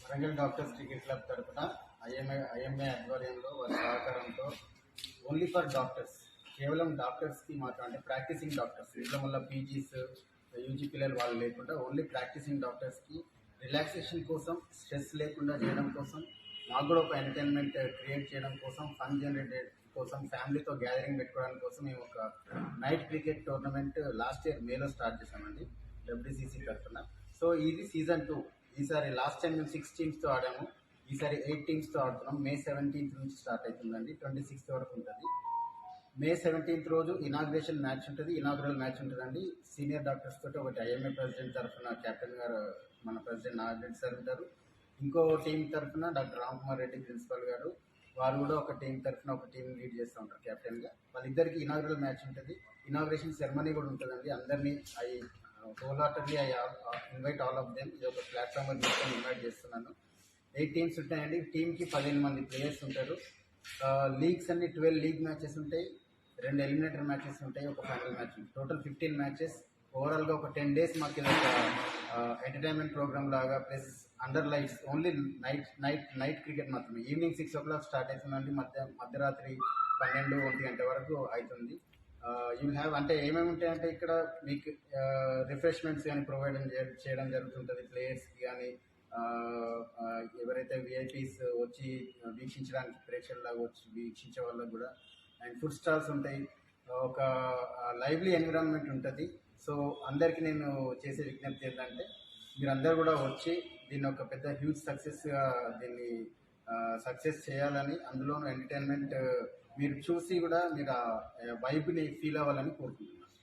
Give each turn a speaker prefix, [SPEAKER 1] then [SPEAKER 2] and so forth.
[SPEAKER 1] Warangal doctors cricket club తరఫున IMA ఆధ్వర్యంలో వారి సహకారంతో ఓన్లీ ఫర్ డాక్టర్స్, కేవలం డాక్టర్స్కి మాత్రం, అంటే ప్రాక్టీసింగ్ డాక్టర్స్, ఇంట్లో వల్ల పీజీస్ యూజీ పిల్లలు వాళ్ళు లేకుండా ఓన్లీ ప్రాక్టీసింగ్ డాక్టర్స్కి రిలాక్సేషన్ కోసం, స్ట్రెస్ లేకుండా చేయడం కోసం, మాకు కూడా ఒక ఎంటర్టైన్మెంట్ క్రియేట్ చేయడం కోసం, ఫన్ జనరేట్ కోసం, ఫ్యామిలీతో గ్యాదరింగ్ పెట్టుకోవడానికి కోసం మేము ఒక night cricket tournament last year మేలో స్టార్ట్ చేసామండి డబ్ల్యూసీసీ తరఫున. సో ఇది సీజన్ 2. ఈసారి లాస్ట్ టైం మేము 6 టీమ్స్తో ఆడాము, ఈసారి 8 టీమ్స్తో ఆడుతున్నాం. మే 17th నుంచి స్టార్ట్ అవుతుందండి, 26th వరకు ఉంటుంది. మే 17th రోజు ఇనాగ్రేషన్ మ్యాచ్ ఉంటుంది, ఇనాగ్రల్ మ్యాచ్ ఉంటుందండి. సీనియర్ డాక్టర్స్ తోటి ఒకటి ఐఎంఏ ప్రెసిడెంట్ తరఫున కెప్టెన్ గారు, మన ప్రెసిడెంట్ నాగారెడ్డి సార్ ఉంటారు. ఇంకో టీం తరఫున డాక్టర్ రామ్కుమార్ రెడ్డి ప్రిన్సిపల్ గారు, వారు కూడా ఒక టీం తరఫున ఒక టీం లీడ్ చేస్తూ ఉంటారు కెప్టెన్గా. వాళ్ళిద్దరికి ఇనాగ్రల్ మ్యాచ్ ఉంటుంది. ఇనాగ్రేషన్ సెరమనీ కూడా ఉంటుందండి. అందరినీ హోల్హార్టెడ్లీ I invite all of them. ఇది ఒక ప్లాట్ఫామ్ తీసుకొని ఇన్వైట్ చేస్తున్నాను. 8 టీమ్స్ ఉంటాయండి. టీంకి 15 మంది ప్లేయర్స్ ఉంటారు. లీగ్స్ అన్ని 12 లీగ్ మ్యాచెస్ ఉంటాయి, 2 ఎలిమినేటర్ మ్యాచెస్ ఉంటాయి, ఒక ఫైనల్ మ్యాచ్ ఉంటుంది. Total 15 matches. ఓవరాల్గా ఒక 10 days మాకు ఇది ఒక ఎంటర్టైన్మెంట్ ప్రోగ్రామ్ లాగా, plus under lights, only night cricket మాత్రమే. ఈవినింగ్ 6 o'clock స్టార్ట్ అవుతుందండి, మధ్యరాత్రి 12-1 గంట వరకు అవుతుంది. యూ హ్యావ్, అంటే ఏమేమి ఉంటాయంటే ఇక్కడ మీకు రిఫ్రెష్మెంట్స్ కానీ ప్రొవైడ్ చేయడం జరుగుతుంటుంది ప్లేయర్స్కి కానీ, ఎవరైతే విఐపీస్ వచ్చి వీక్షించడానికి, ప్రేక్షకులాగా వచ్చి వీక్షించే వాళ్ళకు కూడా. అండ్ ఫుడ్ స్టాల్స్ ఉంటాయి, ఒక లైవ్లీ ఎన్విరాన్మెంట్ ఉంటుంది. సో అందరికీ నేను చేసే విజ్ఞప్తి ఏంటంటే మీరందరూ కూడా వచ్చి దీన్ని ఒక పెద్ద హ్యూజ్ సక్సెస్గా దీన్ని సక్సెస్ చేయాలని, అందులోనూ ఎంటర్టైన్మెంట్ మీరు చూసి కూడా మీరు ఆ వైబ్ని ఫీల్ అవ్వాలని కోరుకుంటున్నాను.